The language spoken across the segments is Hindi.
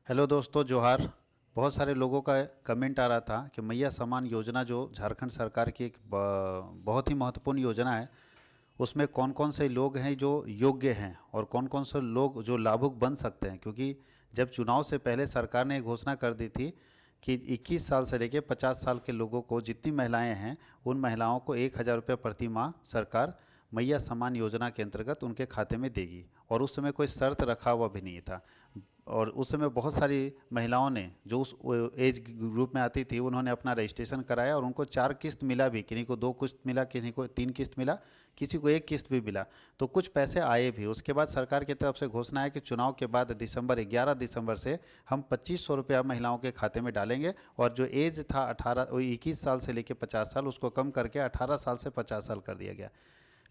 हेलो दोस्तों, जोहार। बहुत सारे लोगों का कमेंट आ रहा था कि मैया सम्मान योजना जो झारखंड सरकार की एक बहुत ही महत्वपूर्ण योजना है, उसमें कौन कौन से लोग हैं जो योग्य हैं और कौन कौन से लोग जो लाभुक बन सकते हैं। क्योंकि जब चुनाव से पहले सरकार ने घोषणा कर दी थी कि 21 साल से लेकर 50 साल के लोगों को, जितनी महिलाएं हैं उन महिलाओं को 1,000 रुपये प्रति माह सरकार मैया सम्मान योजना के अंतर्गत उनके खाते में देगी। और उस समय कोई शर्त रखा हुआ भी नहीं था। और उस समय बहुत सारी महिलाओं ने जो उस एज ग्रुप में आती थी, उन्होंने अपना रजिस्ट्रेशन कराया और उनको 4 किस्त मिला भी। किसी को 2 किस्त मिला, किसी को 3 किस्त मिला, किसी को 1 किस्त भी मिला। तो कुछ पैसे आए भी। उसके बाद सरकार की तरफ से घोषणा है कि चुनाव के बाद 11 दिसंबर से हम 2500 रुपया महिलाओं के खाते में डालेंगे। और जो एज था 21 साल से लेकर 50 साल, उसको कम करके 18 साल से 50 साल कर दिया गया।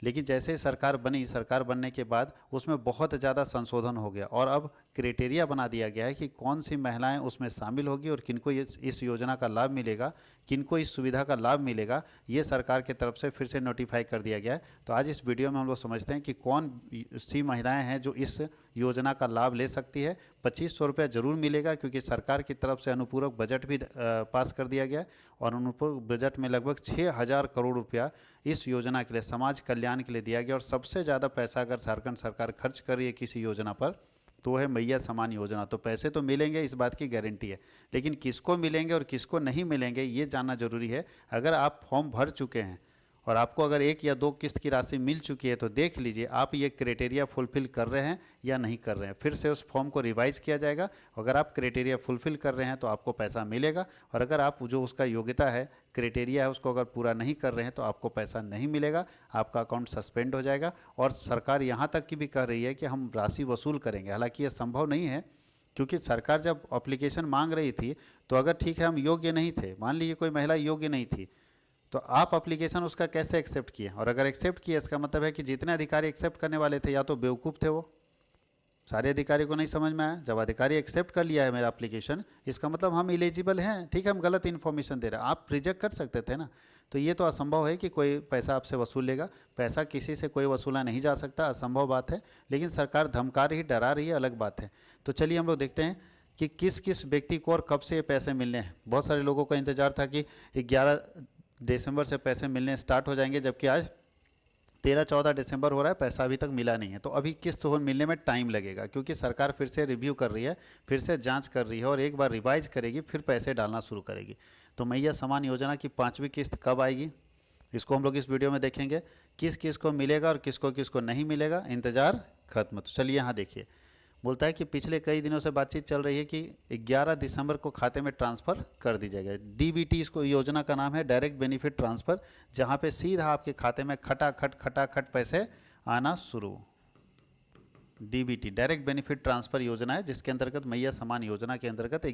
लेकिन जैसे ही सरकार बनी, सरकार बनने के बाद उसमें बहुत ज़्यादा संशोधन हो गया और अब क्राइटेरिया बना दिया गया है कि कौन सी महिलाएं उसमें शामिल होगी और किनको इस योजना का लाभ मिलेगा, किनको इस सुविधा का लाभ मिलेगा। ये सरकार की तरफ से फिर से नोटिफाई कर दिया गया है। तो आज इस वीडियो में हम लोग समझते हैं कि कौन सी महिलाएं हैं जो इस योजना का लाभ ले सकती है। 2500 रुपया जरूर मिलेगा, क्योंकि सरकार की तरफ से अनुपूरक बजट भी पास कर दिया गया है। और अनुपूरक बजट में लगभग 6,000 करोड़ रुपया इस योजना के लिए, समाज कल्याण के लिए दिया गया। और सबसे ज़्यादा पैसा अगर झारखंड सरकार खर्च कर रही है किसी योजना पर, तो है मैया सम्मान योजना। तो पैसे तो मिलेंगे, इस बात की गारंटी है। लेकिन किसको मिलेंगे और किसको नहीं मिलेंगे, ये जानना जरूरी है। अगर आप फॉर्म भर चुके हैं और आपको अगर 1 या 2 किस्त की राशि मिल चुकी है, तो देख लीजिए आप ये क्राइटेरिया फुलफिल कर रहे हैं या नहीं कर रहे हैं। फिर से उस फॉर्म को रिवाइज किया जाएगा। अगर आप क्राइटेरिया फुलफिल कर रहे हैं तो आपको पैसा मिलेगा, और अगर आप जो उसका योग्यता है, क्राइटेरिया है, उसको अगर पूरा नहीं कर रहे हैं तो आपको पैसा नहीं मिलेगा, आपका अकाउंट सस्पेंड हो जाएगा। और सरकार यहाँ तक की भी कह रही है कि हम राशि वसूल करेंगे। हालांकि ये संभव नहीं है, क्योंकि सरकार जब एप्लीकेशन मांग रही थी, तो अगर ठीक है हम योग्य नहीं थे, मान लीजिए कोई महिला योग्य नहीं थी, तो आप एप्लीकेशन उसका कैसे एक्सेप्ट किए? और अगर एक्सेप्ट किए, इसका मतलब है कि जितने अधिकारी एक्सेप्ट करने वाले थे या तो बेवकूफ़ थे, वो सारे अधिकारी को नहीं समझ में आया। जब अधिकारी एक्सेप्ट कर लिया है मेरा एप्लीकेशन, इसका मतलब हम इलिजिबल हैं। ठीक है, हम गलत इन्फॉर्मेशन दे रहे हैं, आप रिजेक्ट कर सकते थे ना। तो ये तो असंभव है कि कोई पैसा आपसे वसूल लेगा। पैसा किसी से कोई वसूला नहीं जा सकता, असंभव बात है। लेकिन सरकार धमका रही, डरा रही है, अलग बात है। तो चलिए हम लोग देखते हैं कि किस किस व्यक्ति को और कब से ये पैसे मिलने हैं। बहुत सारे लोगों का इंतजार था कि 11 दिसंबर से पैसे मिलने स्टार्ट हो जाएंगे, जबकि आज 13-14 दिसंबर हो रहा है, पैसा अभी तक मिला नहीं है। तो अभी किस्त हो मिलने में टाइम लगेगा, क्योंकि सरकार फिर से रिव्यू कर रही है, फिर से जांच कर रही है और एक बार रिवाइज करेगी, फिर पैसे डालना शुरू करेगी। तो मैया सम्मान योजना की 5वीं किस्त कब आएगी, इसको हम लोग इस वीडियो में देखेंगे। किस किस को मिलेगा और किसको किसको नहीं मिलेगा, इंतजार खत्म। तो चलिए यहाँ देखिए, बोलता है कि पिछले कई दिनों से बातचीत चल रही है कि 11 दिसंबर को खाते में ट्रांसफ़र कर दी जाएगा। डीबीटी इसको योजना का नाम है, डायरेक्ट बेनिफिट ट्रांसफ़र, जहाँ पे सीधा आपके खाते में खटाखट पैसे आना शुरू। डीबीटी डायरेक्ट बेनिफिट ट्रांसफ़र योजना है, जिसके अंतर्गत मैया सम्मान योजना के अंतर्गत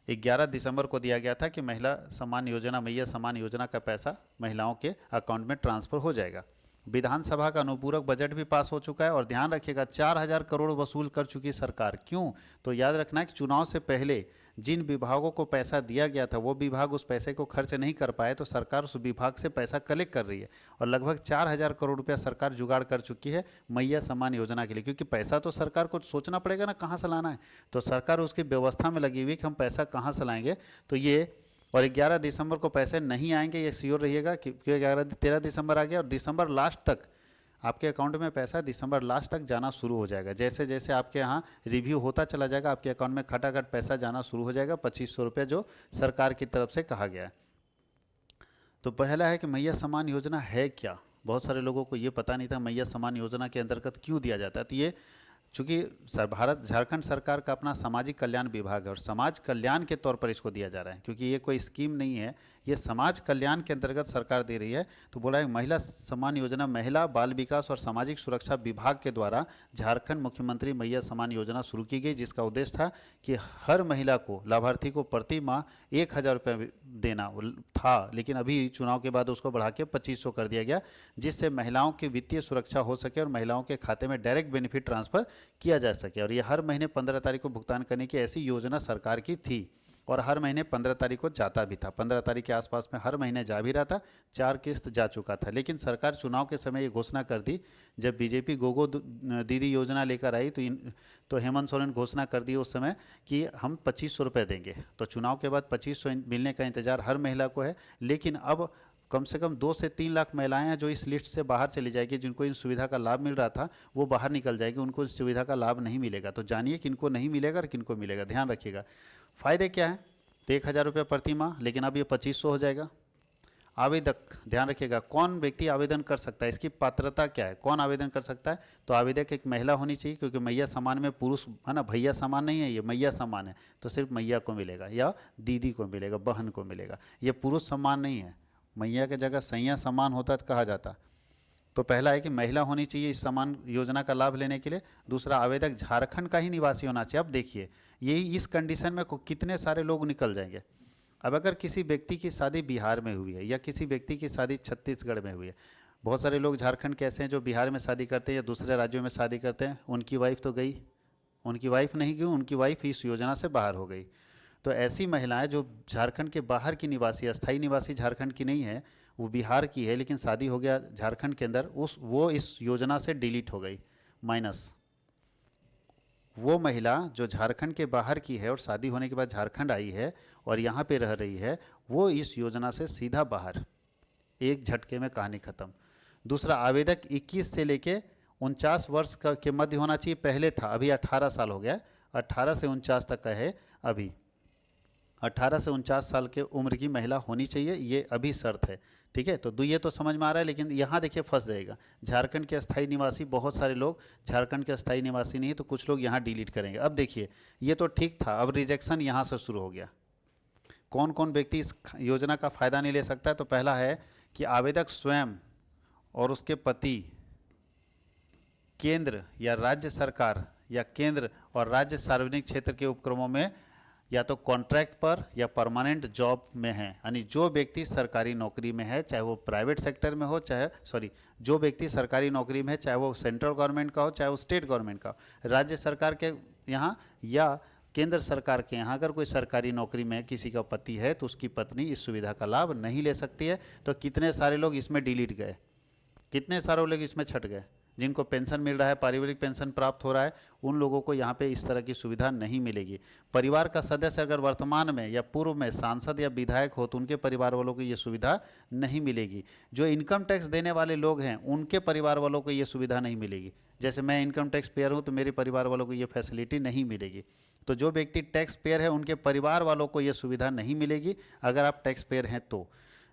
11 दिसंबर को दिया गया था कि महिला सम्मान योजना, मैया सम्मान योजना का पैसा महिलाओं के अकाउंट में ट्रांसफ़र हो जाएगा। विधानसभा का अनुपूरक बजट भी पास हो चुका है। और ध्यान रखिएगा, 4,000 करोड़ वसूल कर चुकी सरकार। क्यों? तो याद रखना है कि चुनाव से पहले जिन विभागों को पैसा दिया गया था, वो विभाग उस पैसे को खर्च नहीं कर पाए, तो सरकार उस विभाग से पैसा कलेक्ट कर रही है। और लगभग 4,000 करोड़ रुपया सरकार जुगाड़ कर चुकी है मैया सम्मान योजना के लिए। क्योंकि पैसा तो सरकार को सोचना पड़ेगा ना कहाँ से लाना है, तो सरकार उसकी व्यवस्था में लगी हुई है कि हम पैसा कहाँ से लाएंगे। तो ये, और 11 दिसंबर को पैसे नहीं आएंगे, ये श्योर रहिएगा, क्योंकि 13 दिसंबर आ गया और दिसंबर लास्ट तक आपके अकाउंट में पैसा दिसंबर लास्ट तक जाना शुरू हो जाएगा। जैसे जैसे आपके यहाँ रिव्यू होता चला जाएगा, आपके अकाउंट में खटाखट पैसा जाना शुरू हो जाएगा, 2500 रुपये जो सरकार की तरफ से कहा गया है। तो पहला है कि मैया सम्मान योजना है क्या। बहुत सारे लोगों को ये पता नहीं था मैया सम्मान योजना के अंतर्गत क्यों दिया जाता है। तो ये, चूँकि झारखंड सरकार का अपना सामाजिक कल्याण विभाग है और समाज कल्याण के तौर पर इसको दिया जा रहा है, क्योंकि ये कोई स्कीम नहीं है, ये समाज कल्याण के अंतर्गत सरकार दे रही है। तो बोला है महिला सम्मान योजना महिला बाल विकास और सामाजिक सुरक्षा विभाग के द्वारा झारखंड मुख्यमंत्री मैया सम्मान योजना शुरू की गई, जिसका उद्देश्य था कि हर महिला को, लाभार्थी को प्रति माह 1,000 रुपये देना था। लेकिन अभी चुनाव के बाद उसको बढ़ा के 2500 कर दिया गया, जिससे महिलाओं की वित्तीय सुरक्षा हो सके और महिलाओं के खाते में डायरेक्ट बेनिफिट ट्रांसफ़र किया जा सके। और ये हर महीने 15 तारीख को भुगतान करने की ऐसी योजना सरकार की थी। और हर महीने 15 तारीख को जाता भी था, 15 तारीख के आसपास में हर महीने जा भी रहा था, 4 किस्त जा चुका था। लेकिन सरकार चुनाव के समय ये घोषणा कर दी, जब बीजेपी गोगो दीदी योजना लेकर आई तो हेमंत सोरेन घोषणा कर दी उस समय कि हम 2500 रुपये देंगे। तो चुनाव के बाद 2500 मिलने का इंतजार हर महिला को है। लेकिन अब कम से कम 2 से 3 लाख महिलाएं हैं जो इस लिस्ट से बाहर चली जाएगी, जिनको इन सुविधा का लाभ मिल रहा था वो बाहर निकल जाएगी, उनको इस सुविधा का लाभ नहीं मिलेगा। तो जानिए किनको नहीं मिलेगा और किनको मिलेगा, ध्यान रखिएगा। फ़ायदे क्या है? तो 1000 रुपये प्रति माह, लेकिन अब ये 2500 हो जाएगा। आवेदक, ध्यान रखिएगा, कौन व्यक्ति आवेदन कर सकता है, इसकी पात्रता क्या है, कौन आवेदन कर सकता है? तो आवेदक एक महिला होनी चाहिए, क्योंकि मैया समान में पुरुष है ना, भैया समान नहीं है, ये मैया समान है, तो सिर्फ मैया को मिलेगा या दीदी को मिलेगा, बहन को मिलेगा। ये पुरुष समान नहीं है, मैया की जगह सैया समान होता तो कहा जाता। तो पहला है कि महिला होनी चाहिए इस समान योजना का लाभ लेने के लिए। दूसरा, आवेदक झारखंड का ही निवासी होना चाहिए। अब देखिए, यही इस कंडीशन में कितने सारे लोग निकल जाएंगे। अब अगर किसी व्यक्ति की शादी बिहार में हुई है या किसी व्यक्ति की शादी छत्तीसगढ़ में हुई है, बहुत सारे लोग झारखंड के ऐसे हैं जो बिहार में शादी करते हैं या दूसरे राज्यों में शादी करते हैं, उनकी वाइफ तो गई, उनकी वाइफ नहीं गई, उनकी वाइफ इस योजना से बाहर हो गई। तो ऐसी महिलाएं जो झारखंड के बाहर की निवासी, अस्थायी निवासी झारखंड की नहीं है, वो बिहार की है लेकिन शादी हो गया झारखंड के अंदर, वो इस योजना से डिलीट हो गई, माइनस। वो महिला जो झारखंड के बाहर की है और शादी होने के बाद झारखंड आई है और यहाँ पे रह रही है, वो इस योजना से सीधा बाहर, एक झटके में कहानी खत्म। दूसरा, आवेदक 21 से लेके 49 वर्ष के मध्य होना चाहिए, पहले था, अभी 18 साल हो गया, 18 से 49 तक का है अभी। 18 से 49 साल के उम्र की महिला होनी चाहिए, ये अभी शर्त है, ठीक है। तो ये तो समझ में आ रहा है, लेकिन यहाँ देखिए फंस जाएगा। झारखंड के अस्थायी निवासी, बहुत सारे लोग झारखंड के अस्थायी निवासी नहीं, तो कुछ लोग यहाँ डिलीट करेंगे। अब देखिए, ये तो ठीक था, अब रिजेक्शन यहाँ से शुरू हो गया। कौन कौन व्यक्ति इस योजना का फ़ायदा नहीं ले सकता है? तो पहला है कि आवेदक स्वयं और उसके पति केंद्र या राज्य सरकार या केंद्र और राज्य सार्वजनिक क्षेत्र के उपक्रमों में या तो कॉन्ट्रैक्ट पर या परमानेंट जॉब में है, यानी जो व्यक्ति सरकारी नौकरी में है, चाहे वो प्राइवेट सेक्टर में हो, जो व्यक्ति सरकारी नौकरी में है, चाहे वो सेंट्रल गवर्नमेंट का हो, चाहे वो स्टेट गवर्नमेंट का हो, राज्य सरकार के यहाँ या केंद्र सरकार के यहाँ अगर कोई सरकारी नौकरी में किसी का पति है तो उसकी पत्नी इस सुविधा का लाभ नहीं ले सकती है। तो कितने सारे लोग इसमें डिलीट गए, कितने सारे लोग इसमें छट गए। जिनको पेंशन मिल रहा है, पारिवारिक पेंशन प्राप्त हो रहा है, उन लोगों को यहाँ पे इस तरह की सुविधा नहीं मिलेगी। परिवार का सदस्य अगर वर्तमान में या पूर्व में सांसद या विधायक हो तो उनके परिवार वालों को ये सुविधा नहीं मिलेगी। जो इनकम टैक्स देने वाले लोग हैं उनके परिवार वालों को ये सुविधा नहीं मिलेगी। जैसे मैं इनकम टैक्स पेयर हूँ तो मेरे परिवार वालों को ये फैसिलिटी नहीं मिलेगी। तो जो व्यक्ति टैक्स पेयर है उनके परिवार वालों को ये सुविधा नहीं मिलेगी अगर आप टैक्स पेयर हैं तो।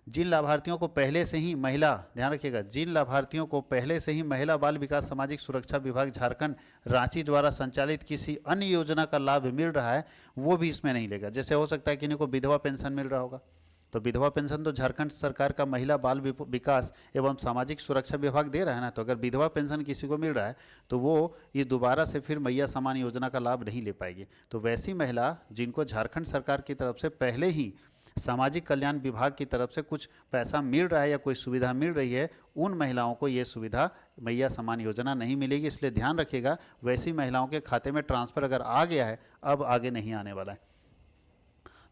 जिन लाभार्थियों को पहले से ही महिला, ध्यान रखिएगा, जिन लाभार्थियों को पहले से ही महिला बाल विकास सामाजिक सुरक्षा विभाग झारखंड रांची द्वारा संचालित किसी अन्य योजना का लाभ मिल रहा है वो भी इसमें नहीं लेगा। जैसे हो सकता है किन्हीं को विधवा पेंशन मिल रहा होगा, तो विधवा पेंशन तो झारखंड सरकार का महिला बाल विकास एवं सामाजिक सुरक्षा विभाग दे रहा है ना। तो अगर विधवा पेंशन किसी को मिल रहा है तो वो ये दोबारा से फिर मैया समान योजना का लाभ नहीं ले पाएगी। तो वैसी महिला जिनको झारखंड सरकार की तरफ से पहले ही सामाजिक कल्याण विभाग की तरफ से कुछ पैसा मिल रहा है या कोई सुविधा मिल रही है, उन महिलाओं को ये सुविधा मैया समान योजना नहीं मिलेगी। इसलिए ध्यान रखिएगा, वैसी महिलाओं के खाते में ट्रांसफ़र अगर आ गया है, अब आगे नहीं आने वाला है,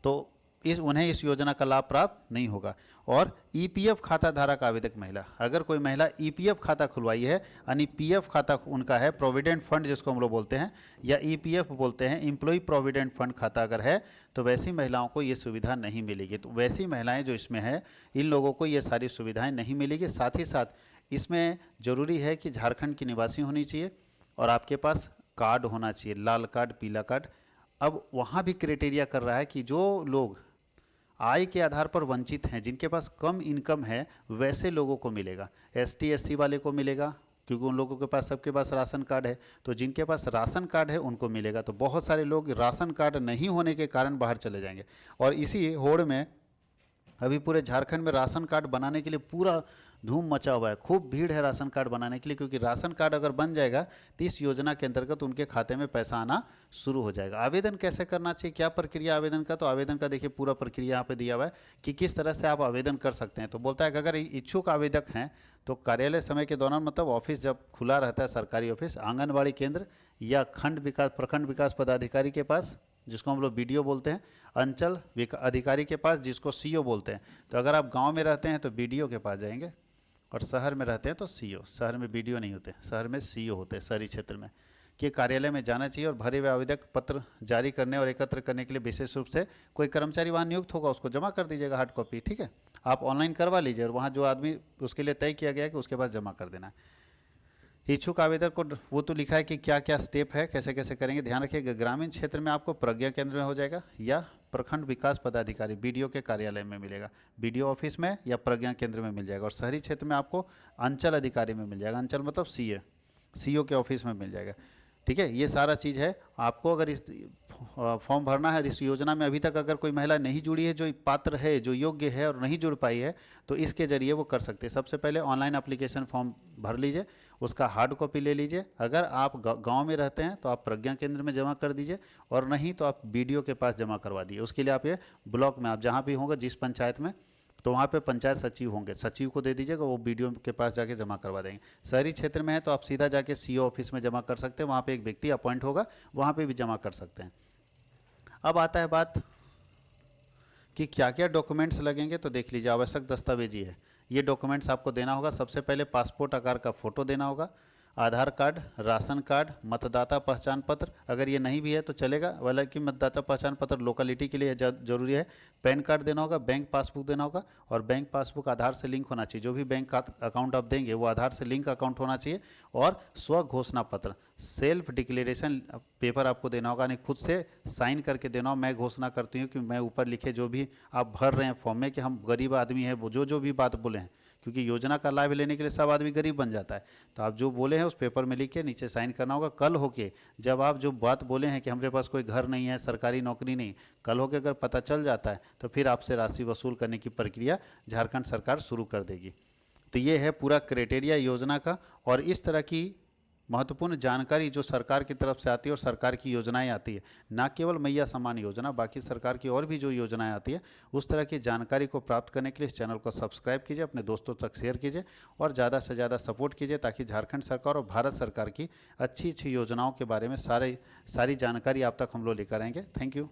तो उन्हें इस योजना का लाभ प्राप्त नहीं होगा। और ईपीएफ खाता धारक आवेदक महिला, अगर कोई महिला ईपीएफ खाता खुलवाई है, यानी पीएफ खाता उनका है, प्रोविडेंट फंड जिसको हम लोग बोलते हैं, या ईपीएफ बोलते हैं, एम्प्लॉय प्रोविडेंट फंड खाता अगर है, तो वैसी महिलाओं को ये सुविधा नहीं मिलेगी। तो वैसी महिलाएं जो इसमें है, इन लोगों को ये सारी सुविधाएं नहीं मिलेगी। साथ ही साथ इसमें ज़रूरी है कि झारखंड की निवासी होनी चाहिए और आपके पास कार्ड होना चाहिए, लाल कार्ड, पीला कार्ड। अब वहाँ भी क्राइटेरिया कर रहा है कि जो लोग आय के आधार पर वंचित हैं, जिनके पास कम इनकम है, वैसे लोगों को मिलेगा। एसटी एससी वाले को मिलेगा क्योंकि उन लोगों के पास, सबके पास राशन कार्ड है, तो जिनके पास राशन कार्ड है उनको मिलेगा। तो बहुत सारे लोग राशन कार्ड नहीं होने के कारण बाहर चले जाएंगे। और इसी होड़ में अभी पूरे झारखंड में राशन कार्ड बनाने के लिए पूरा धूम मचा हुआ है, खूब भीड़ है राशन कार्ड बनाने के लिए, क्योंकि राशन कार्ड अगर बन जाएगा तो इस योजना के अंतर्गत उनके खाते में पैसा आना शुरू हो जाएगा। आवेदन कैसे करना चाहिए, क्या प्रक्रिया आवेदन का? तो आवेदन का देखिए पूरा प्रक्रिया यहाँ पे दिया हुआ है कि किस तरह से आप आवेदन कर सकते हैं। तो बोलता है कि अगर इच्छुक आवेदक हैं तो कार्यालय समय के दौरान, मतलब ऑफिस जब खुला रहता है सरकारी ऑफिस, आंगनबाड़ी केंद्र या प्रखंड विकास पदाधिकारी के पास जिसको हम लोग बीडीओ बोलते हैं, अंचल अधिकारी के पास, जिसको सीओ बोलते हैं। तो अगर आप गांव में रहते हैं तो बीडीओ के पास जाएंगे, और शहर में रहते हैं तो सीओ। शहर में बीडीओ नहीं होते, शहर में सीओ होते हैं, शहरी क्षेत्र में, कि कार्यालय में जाना चाहिए और भरे हुए आवेदक पत्र जारी करने और एकत्र करने के लिए विशेष रूप से कोई कर्मचारी वहाँ नियुक्त होगा, उसको जमा कर दीजिएगा हार्ड कॉपी, ठीक है। आप ऑनलाइन करवा लीजिए और वहाँ जो आदमी उसके लिए तय किया गया है कि उसके पास जमा कर देना है। इच्छुक आवेदक को वो तो लिखा है कि क्या क्या स्टेप है, कैसे कैसे करेंगे। ध्यान रखिएगा, ग्रामीण क्षेत्र में आपको प्रज्ञा केंद्र में हो जाएगा या प्रखंड विकास पदाधिकारी बीडीओ के कार्यालय में मिलेगा, बीडीओ ऑफिस में या प्रज्ञा केंद्र में मिल जाएगा। और शहरी क्षेत्र में आपको अंचल अधिकारी में मिल जाएगा, अंचल मतलब सीए, सीओ के ऑफिस में मिल जाएगा, ठीक है। ये सारा चीज़ है। आपको अगर इस फॉर्म भरना है इस योजना में, अभी तक अगर कोई महिला नहीं जुड़ी है, जो पात्र है, जो योग्य है और नहीं जुड़ पाई है, तो इसके जरिए वो कर सकते हैं। सबसे पहले ऑनलाइन एप्लीकेशन फॉर्म भर लीजिए, उसका हार्ड कॉपी ले लीजिए। अगर आप गांव में रहते हैं तो आप प्रज्ञा केंद्र में जमा कर दीजिए, और नहीं तो आप बीडीओ के पास जमा करवा दीजिए। उसके लिए आप ये ब्लॉक में, आप जहाँ भी होंगे जिस पंचायत में, तो वहाँ पे पंचायत सचिव होंगे, सचिव को दे दीजिएगा, वो बीडीओ के पास जाके जमा करवा देंगे। शहरी क्षेत्र में है तो आप सीधा जाके सीओ ऑफिस में जमा कर सकते हैं, वहाँ पे एक व्यक्ति अपॉइंट होगा, वहाँ पे भी जमा कर सकते हैं। अब आता है बात कि क्या क्या डॉक्यूमेंट्स लगेंगे, तो देख लीजिए, आवश्यक दस्तावेज ये है। ये डॉक्यूमेंट्स आपको देना होगा। सबसे पहले पासपोर्ट आकार का फ़ोटो देना होगा, आधार कार्ड, राशन कार्ड, मतदाता पहचान पत्र, अगर ये नहीं भी है तो चलेगा, हालांकि मतदाता पहचान पत्र लोकेलिटी के लिए जरूरी है। पैन कार्ड देना होगा, बैंक पासबुक देना होगा, और बैंक पासबुक आधार से लिंक होना चाहिए। जो भी बैंक अकाउंट आप देंगे वो आधार से लिंक अकाउंट होना चाहिए। और स्व घोषणा पत्र, सेल्फ डिक्लेरेशन पेपर आपको देना होगा, यानी खुद से साइन करके देना हो, मैं घोषणा करती हूँ कि मैं ऊपर लिखे जो भी आप भर रहे हैं फॉर्म में कि हम गरीब आदमी हैं, वो जो भी बात बोले हैं, क्योंकि योजना का लाभ लेने के लिए सब आदमी गरीब बन जाता है। तो आप जो बोले हैं उस पेपर में लिख के नीचे साइन करना होगा। कल होके जब आप जो बात बोले हैं कि हमारे पास कोई घर नहीं है, सरकारी नौकरी नहीं, कल होके अगर पता चल जाता है तो फिर आपसे राशि वसूल करने की प्रक्रिया झारखंड सरकार शुरू कर देगी। तो ये है पूरा क्राइटेरिया योजना का। और इस तरह की महत्वपूर्ण जानकारी जो सरकार की तरफ से आती है और सरकार की योजनाएं आती है, ना केवल मैया सम्मान योजना, बाकी सरकार की और भी जो योजनाएं आती है, उस तरह की जानकारी को प्राप्त करने के लिए इस चैनल को सब्सक्राइब कीजिए, अपने दोस्तों तक शेयर कीजिए और ज़्यादा से ज़्यादा सपोर्ट कीजिए, ताकि झारखंड सरकार और भारत सरकार की अच्छी अच्छी योजनाओं के बारे में सारी जानकारी आप तक हम लोग लेकर आएंगे। Thank you.